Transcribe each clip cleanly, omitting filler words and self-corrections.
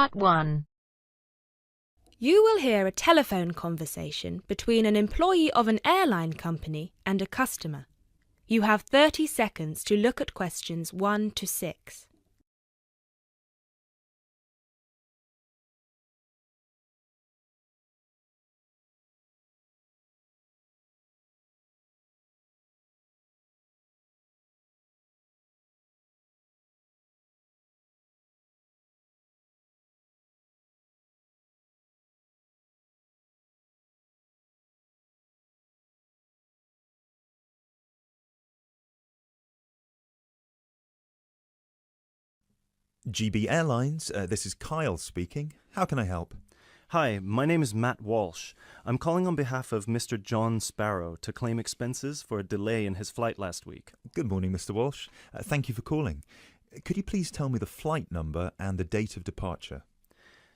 Part 1. You will hear a telephone conversation between an employee of an airline company and a customer. You have 30 seconds to look at questions 1 to 6. GB Airlines, this is Kyle speaking. How can I help? Hi, my name is Matt Walsh. I'm calling on behalf of Mr. John Sparrow to claim expenses for a delay in his flight last week. Good morning, Mr. Walsh. Thank you for calling. Could you please tell me the flight number and the date of departure?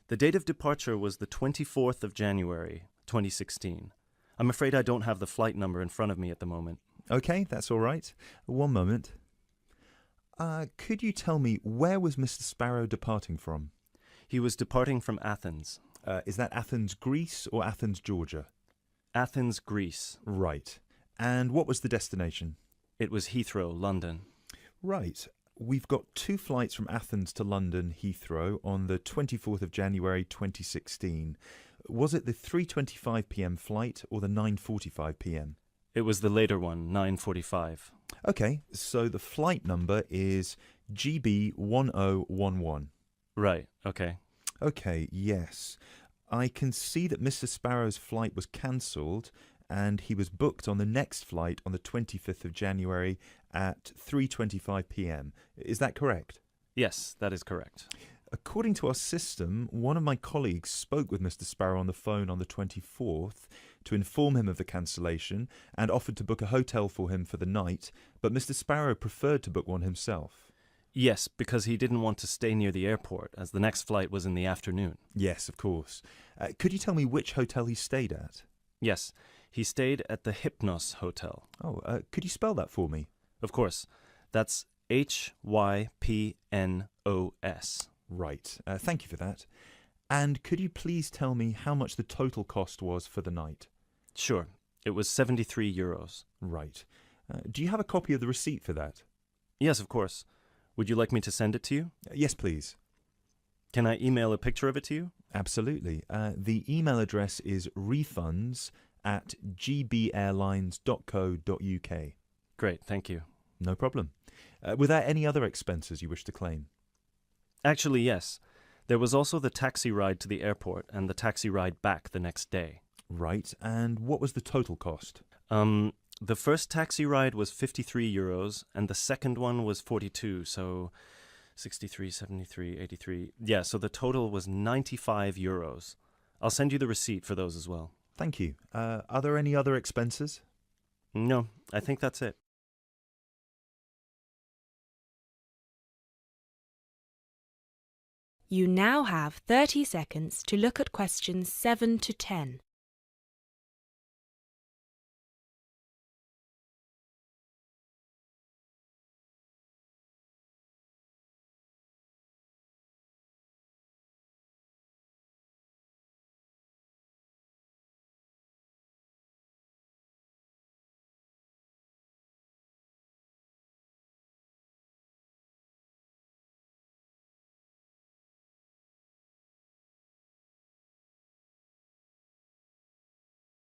The date of departure was the 24th of January, 2016. I'm afraid I don't have the flight number in front of me at the moment. Okay, that's all right. One moment. Could you tell me where was Mr. Sparrow departing from? He was departing from Athens. Is that Athens, Greece or Athens, Georgia? Athens, Greece. Right. And what was the destination? It was Heathrow, London. Right. We've got 2 flights from Athens to London, Heathrow, on the 24th of January 2016. Was it the 3:25 p.m. flight or the 9:45 p.m.? It was the later one, 9:45. Okay, so the flight number is GB1011. Right, okay. Okay, yes. I can see that Mr. Sparrow's flight was cancelled and he was booked on the next flight on the 25th of January at 3:25 p.m. Is that correct? Yes, that is correct. According to our system, one of my colleagues spoke with Mr. Sparrow on the phone on the 24th to inform him of the cancellation and offered to book a hotel for him for the night, but Mr. Sparrow preferred to book one himself. Yes, because he didn't want to stay near the airport, as the next flight was in the afternoon. Yes, of course. Could you tell me which hotel he stayed at? Yes, he stayed at the Hypnos Hotel. Oh, could you spell that for me? Of course. That's Hypnos. Right. Thank you for that. And could you please tell me how much the total cost was for the night? Sure. It was 73 euros. Right. Do you have a copy of the receipt for that? Yes, of course. Would you like me to send it to you? Yes, please. Can I email a picture of it to you? Absolutely. The email address is refunds@gbairlines.co.uk. Great, thank you. No problem. Were there any other expenses you wish to claim? Actually, yes. There was also the taxi ride to the airport and the taxi ride back the next day. Right. And what was the total cost? The first taxi ride was 53 euros and the second one was 42, so 63, 73, 83. Yeah, so the total was 95 euros. I'll send you the receipt for those as well. Thank you. Are there any other expenses? No, I think that's it. You now have 30 seconds to look at questions 7 to 10.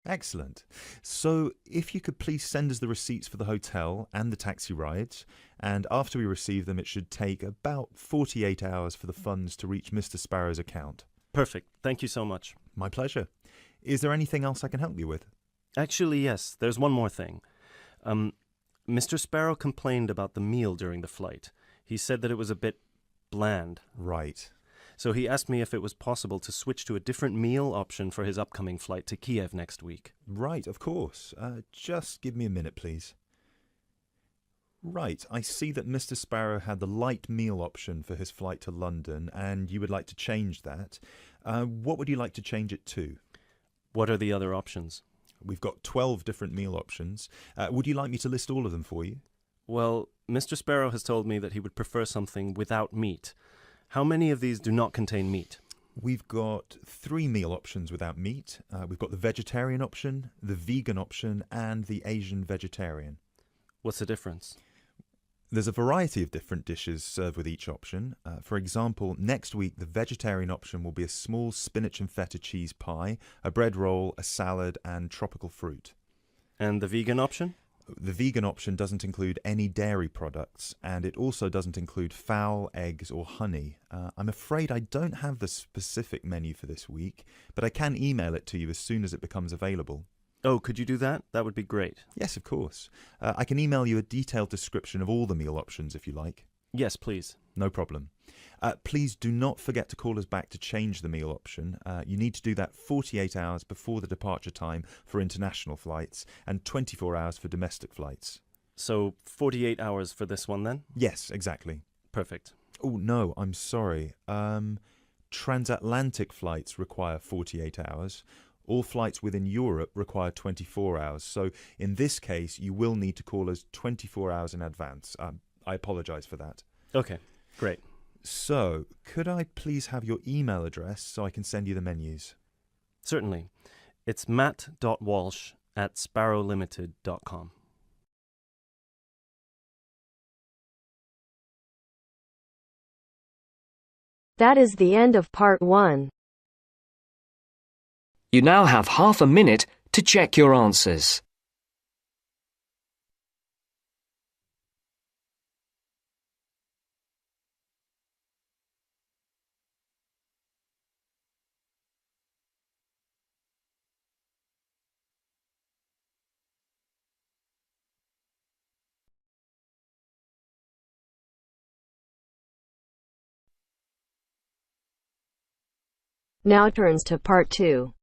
Excellent. So if you could please send us the receipts for the hotel and the taxi rides, and after we receive them, it should take about 48 hours for the funds to reach Mr. Sparrow's account. Perfect. Thank you so much. My pleasure. Is there anything else I can help you with? Actually, yes. There's one more thing. Mr. Sparrow complained about the meal during the flight. He said that it was a bit bland. Right. So he asked me if it was possible to switch to a different meal option for his upcoming flight to Kiev next week. Right, of course. Just give me a minute, please. Right, I see that Mr. Sparrow had the light meal option for his flight to London, and you would like to change that. What would you like to change it to? What are the other options? We've got 12 different meal options. Would you like me to list all of them for you? Well, Mr. Sparrow has told me that he would prefer something without meat. How many of these do not contain meat? We've got 3 meal options without meat. We've got the vegetarian option, the vegan option, and the Asian vegetarian. What's the difference? There's a variety of different dishes served with each option. For example, next week the vegetarian option will be a small spinach and feta cheese pie, a bread roll, a salad, and tropical fruit. And the vegan option? The vegan option doesn't include any dairy products, and it also doesn't include fowl, eggs, or honey. I'm afraid I don't have the specific menu for this week, but I can email it to you as soon as it becomes available. Oh, could you do that? That would be great. Yes, of course. I can email you a detailed description of all the meal options if you like. Yes, please. No problem. Please do not forget to call us back to change the meal option. You need to do that 48 hours before the departure time for international flights and 24 hours for domestic flights. So 48 hours for this one then? Yes, exactly. Perfect. Oh, no, I'm sorry. Transatlantic flights require 48 hours. All flights within Europe require 24 hours. So in this case, you will need to call us 24 hours in advance. I apologise for that. Okay, great. So, could I please have your email address so I can send you the menus? Certainly. It's matt.walsh@sparrowlimited.com. That is the end of part 1. You now have half a minute to check your answers. Now turns to part 2.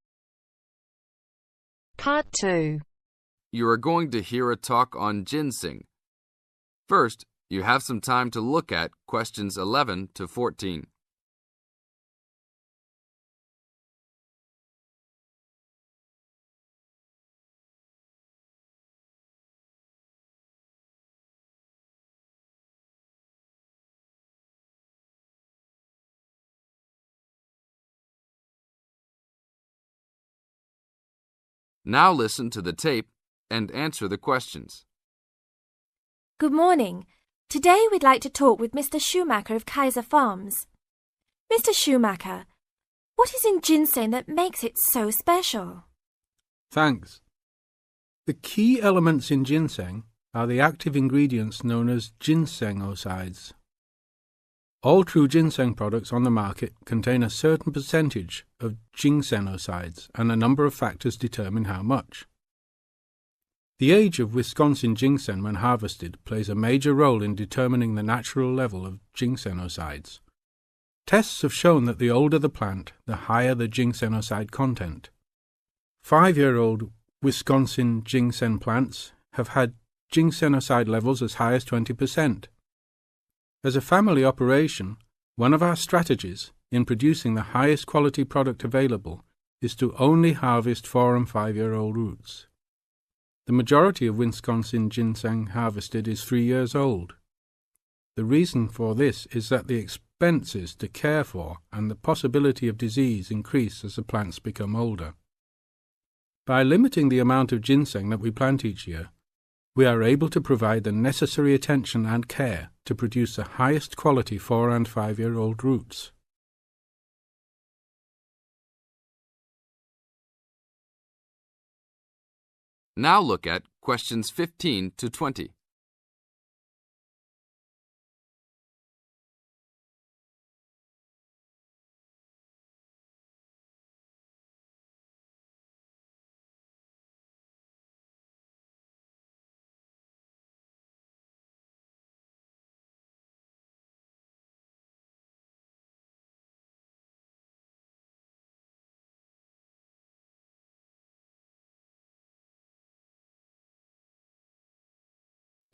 Part 2. You are going to hear a talk on ginseng. First, you have some time to look at questions 11 to 14. Now listen to the tape and answer the questions. Good morning. Today we'd like to talk with Mr. Schumacher of Kaiser Farms. Mr. Schumacher, what is in ginseng that makes it so special? Thanks. The key elements in ginseng are the active ingredients known as ginsenosides. All true ginseng products on the market contain a certain percentage of ginsenosides, and a number of factors determine how much. The age of Wisconsin ginseng when harvested plays a major role in determining the natural level of ginsenosides. Tests have shown that the older the plant, the higher the ginsenoside content. 5-year-old Wisconsin ginseng plants have had ginsenoside levels as high as 20%. As a family operation, one of our strategies in producing the highest quality product available is to only harvest 4- and 5-year-old roots. The majority of Wisconsin ginseng harvested is 3 years old. The reason for this is that the expenses to care for and the possibility of disease increase as the plants become older. By limiting the amount of ginseng that we plant each year, we are able to provide the necessary attention and care to produce the highest quality 4- and 5-year-old roots. Now look at questions 15 to 20.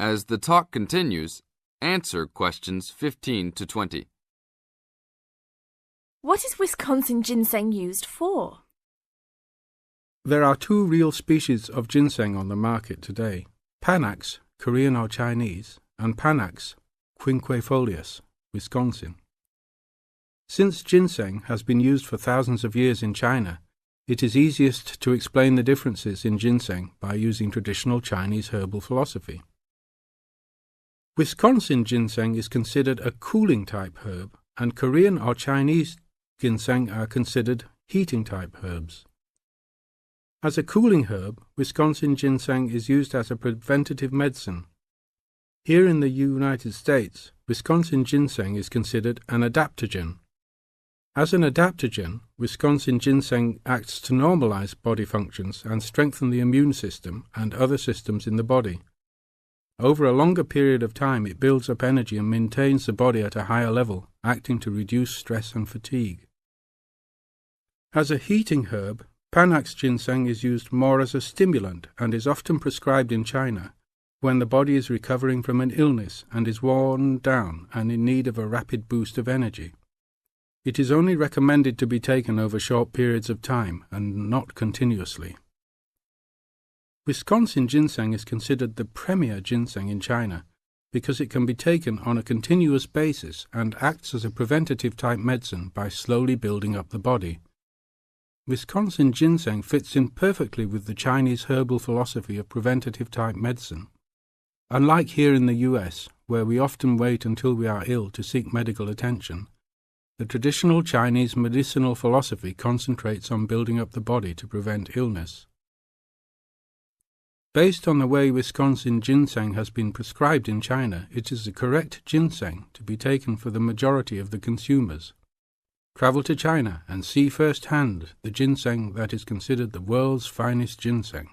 As the talk continues, answer questions 15 to 20. What is Wisconsin ginseng used for? There are 2 real species of ginseng on the market today: Panax, Korean or Chinese, and Panax quinquefolius, Wisconsin. Since ginseng has been used for thousands of years in China, it is easiest to explain the differences in ginseng by using traditional Chinese herbal philosophy. Wisconsin ginseng is considered a cooling type herb, and Korean or Chinese ginseng are considered heating type herbs. As a cooling herb, Wisconsin ginseng is used as a preventative medicine. Here in the United States, Wisconsin ginseng is considered an adaptogen. As an adaptogen, Wisconsin ginseng acts to normalize body functions and strengthen the immune system and other systems in the body. Over a longer period of time, it builds up energy and maintains the body at a higher level, acting to reduce stress and fatigue. As a heating herb, Panax ginseng is used more as a stimulant and is often prescribed in China when the body is recovering from an illness and is worn down and in need of a rapid boost of energy. It is only recommended to be taken over short periods of time and not continuously. Wisconsin ginseng is considered the premier ginseng in China because it can be taken on a continuous basis and acts as a preventative type medicine by slowly building up the body. Wisconsin ginseng fits in perfectly with the Chinese herbal philosophy of preventative type medicine. Unlike here in the US, where we often wait until we are ill to seek medical attention, the traditional Chinese medicinal philosophy concentrates on building up the body to prevent illness. Based on the way Wisconsin ginseng has been prescribed in China, it is the correct ginseng to be taken for the majority of the consumers. Travel to China and see firsthand the ginseng that is considered the world's finest ginseng.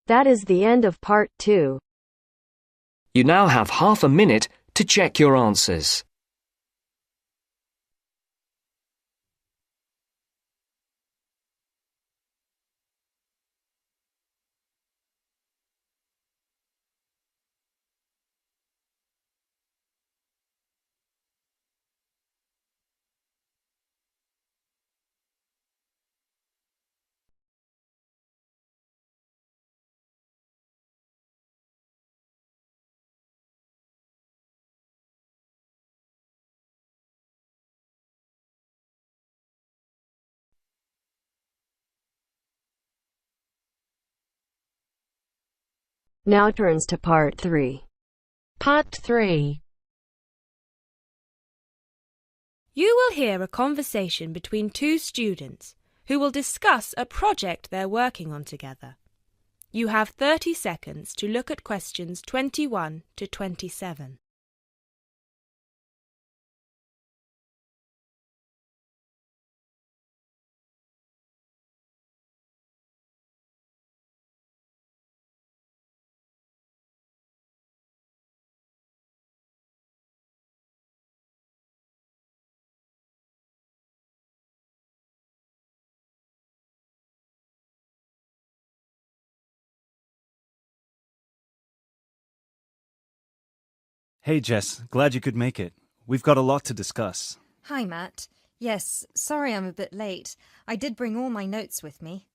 That is the end of part 2. You now have half a minute to check your answers. Now turns to part 3. Part 3. You will hear a conversation between two students who will discuss a project they're working on together. You have 30 seconds to look at questions 21 to 27. Hey Jess, glad you could make it. We've got a lot to discuss. Hi, Matt. Yes, sorry I'm a bit late. I did bring all my notes with me.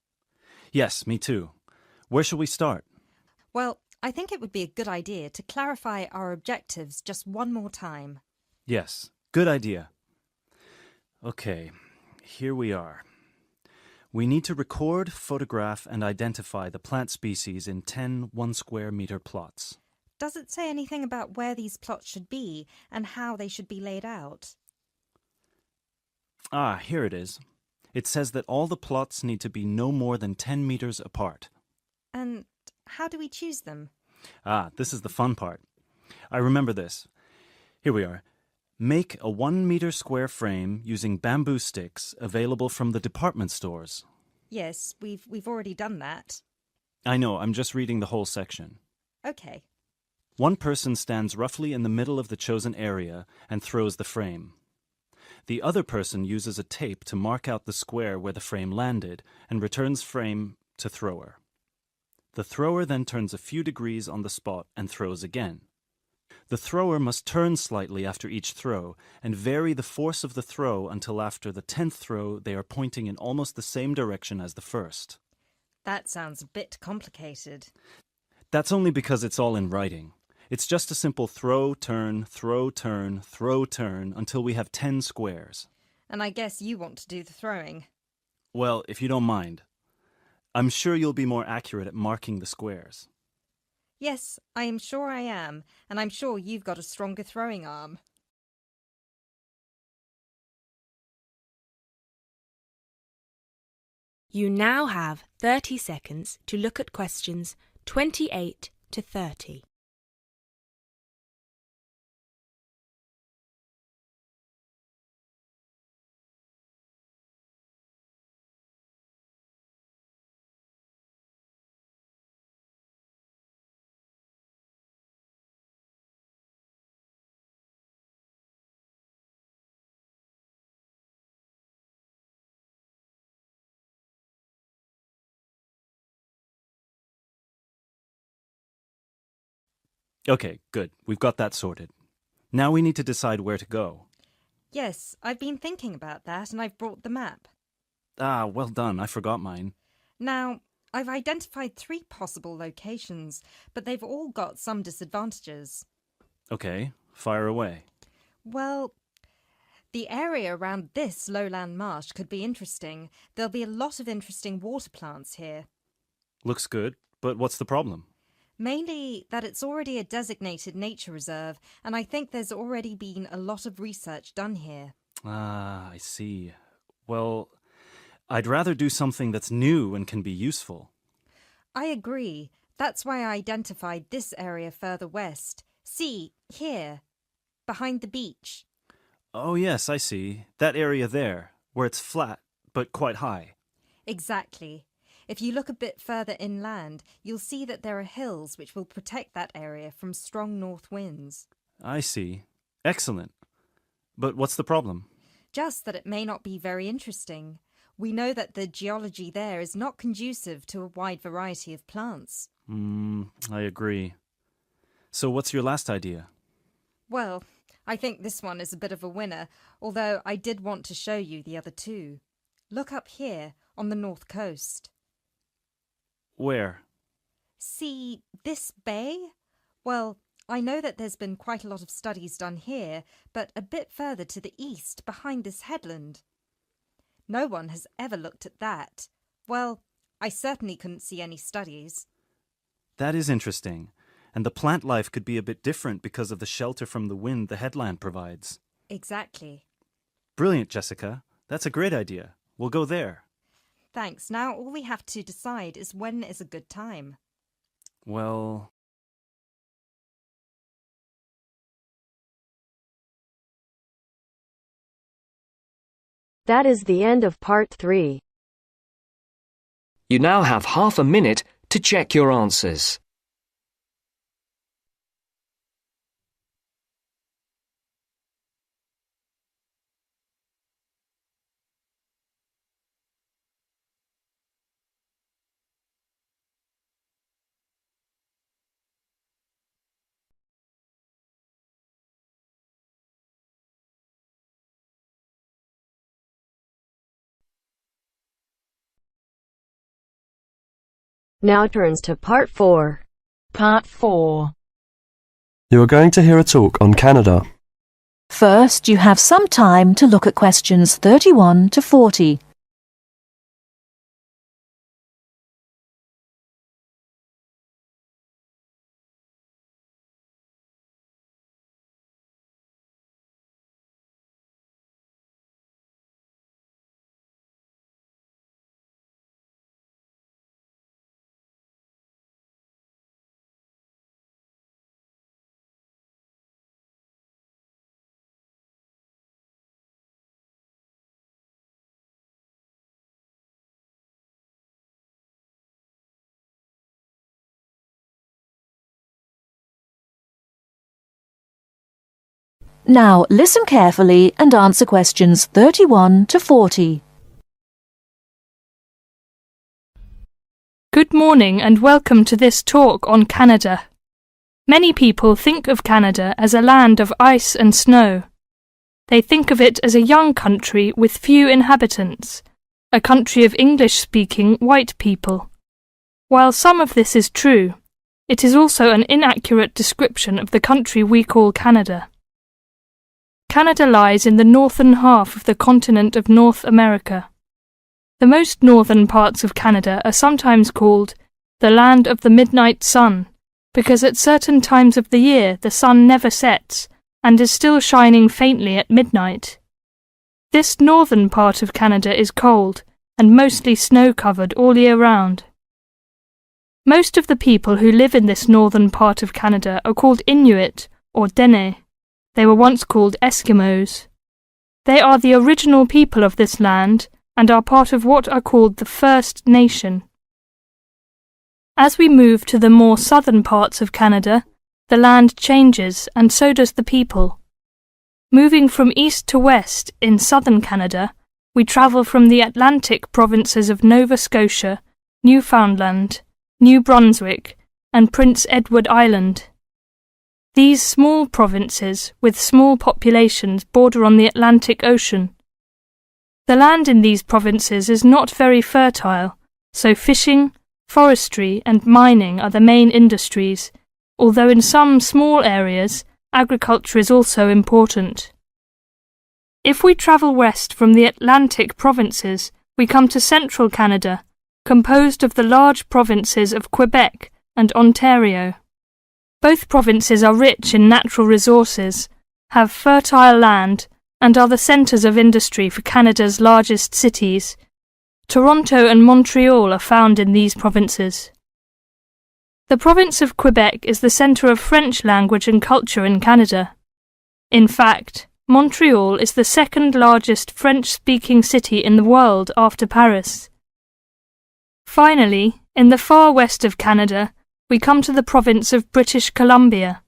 Yes, me too. Where shall we start? Well, I think it would be a good idea to clarify our objectives just one more time. Yes, good idea. Okay, here we are. We need to record, photograph, and identify the plant species in 10 1-square-meter plots. Does it say anything about where these plots should be and how they should be laid out? Ah, here it is. It says that all the plots need to be no more than 10 meters apart. And how do we choose them? Ah, this is the fun part. I remember this. Here we are. Make a 1-meter square frame using bamboo sticks available from the department stores. Yes, we've already done that. I know, I'm just reading the whole section. Okay. One person stands roughly in the middle of the chosen area and throws the frame. The other person uses a tape to mark out the square where the frame landed and returns frame to thrower. The thrower then turns a few degrees on the spot and throws again. The thrower must turn slightly after each throw and vary the force of the throw until after the 10th throw they are pointing in almost the same direction as the first. That sounds a bit complicated. That's only because it's all in writing. It's just a simple throw, turn, throw, turn, throw, turn until we have 10 squares. And I guess you want to do the throwing. Well, if you don't mind. I'm sure you'll be more accurate at marking the squares. Yes, I am sure I am, and I'm sure you've got a stronger throwing arm. You now have 30 seconds to look at questions 28 to 30. Okay, good. We've got that sorted. Now we need to decide where to go. Yes, I've been thinking about that and I've brought the map. Ah, well done. I forgot mine. Now, I've identified 3 possible locations, but they've all got some disadvantages. Okay, fire away. Well, the area around this lowland marsh could be interesting. There'll be a lot of interesting water plants here. Looks good, but what's the problem? Mainly that it's already a designated nature reserve, and I think there's already been a lot of research done here. Ah, I see. Well, I'd rather do something that's new and can be useful. I agree. That's why I identified this area further west. See, here, behind the beach. Oh yes, I see. That area there, where it's flat, but quite high. Exactly. If you look a bit further inland, you'll see that there are hills which will protect that area from strong north winds. I see. Excellent. But what's the problem? Just that it may not be very interesting. We know that the geology there is not conducive to a wide variety of plants. I agree. So what's your last idea? Well, I think this one is a bit of a winner, although I did want to show you the other 2. Look up here, on the north coast. Where? See this bay? Well, I know that there's been quite a lot of studies done here, but a bit further to the east, behind this headland. No one has ever looked at that. Well, I certainly couldn't see any studies. That is interesting. And the plant life could be a bit different because of the shelter from the wind the headland provides. Exactly. Brilliant, Jessica. That's a great idea. We'll go there. Thanks. Now all we have to decide is when is a good time. Well... That is the end of part 3. You now have half a minute to check your answers. Now turns to part 4. Part 4. You are going to hear a talk on Canada. First, you have some time to look at questions 31 to 40. Now listen carefully and answer questions 31 to 40. Good morning and welcome to this talk on Canada. Many people think of Canada as a land of ice and snow. They think of it as a young country with few inhabitants, a country of English-speaking white people. While some of this is true, It is also an inaccurate description of the country we call Canada. Canada lies in the northern half of the continent of North America. The most northern parts of Canada are sometimes called the land of the midnight sun, because at certain times of the year the sun never sets and is still shining faintly at midnight. This northern part of Canada is cold and mostly snow-covered all year round. Most of the people who live in this northern part of Canada are called Inuit or Dene. They were once called Eskimos. They are the original people of this land and are part of what are called the First Nation. As we move to the more southern parts of Canada, the land changes and so does the people. Moving from east to west in southern Canada, we travel from the Atlantic provinces of Nova Scotia, Newfoundland, New Brunswick, and Prince Edward Island. These small provinces, with small populations, border on the Atlantic Ocean. The land in these provinces is not very fertile, so fishing, forestry, and mining are the main industries, although in some small areas, agriculture is also important. If we travel west from the Atlantic provinces, we come to central Canada, composed of the large provinces of Quebec and Ontario. Both provinces are rich in natural resources, have fertile land, and are the centres of industry for Canada's largest cities. Toronto and Montreal are found in these provinces. The province of Quebec is the centre of French language and culture in Canada. In fact, Montreal is the second largest French-speaking city in the world after Paris. Finally, in the far west of Canada, we come to the province of British Columbia.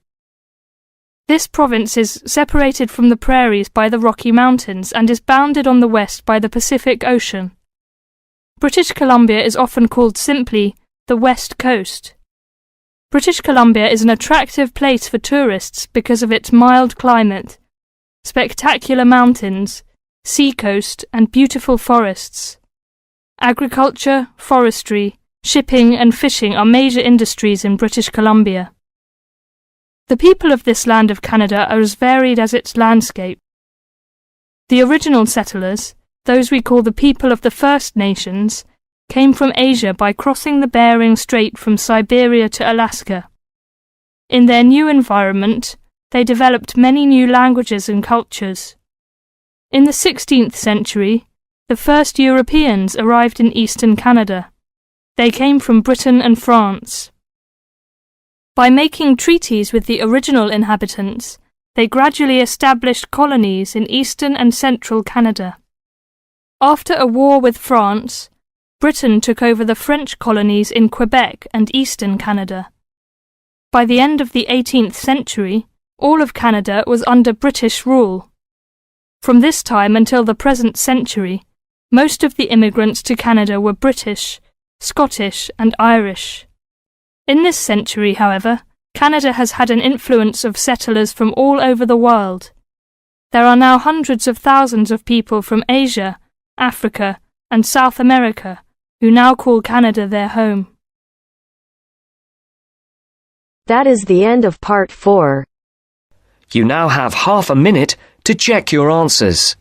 This province is separated from the prairies by the Rocky Mountains and is bounded on the west by the Pacific Ocean. British Columbia is often called simply the West Coast. British Columbia is an attractive place for tourists because of its mild climate, spectacular mountains, seacoast, and beautiful forests. Agriculture, forestry, shipping, and fishing are major industries in British Columbia. The people of this land of Canada are as varied as its landscape. The original settlers, those we call the people of the First Nations, came from Asia by crossing the Bering Strait from Siberia to Alaska. In their new environment, they developed many new languages and cultures. In the 16th century, the first Europeans arrived in eastern Canada. They came from Britain and France. By making treaties with the original inhabitants, they gradually established colonies in eastern and central Canada. After a war with France, Britain took over the French colonies in Quebec and eastern Canada. By the end of the 18th century, all of Canada was under British rule. From this time until the present century, most of the immigrants to Canada were British, Scottish, and Irish. In this century, however, Canada has had an influence of settlers from all over the world. There are now hundreds of thousands of people from Asia, Africa, and South America who now call Canada their home. That is the end of part 4. You now have half a minute to check your answers.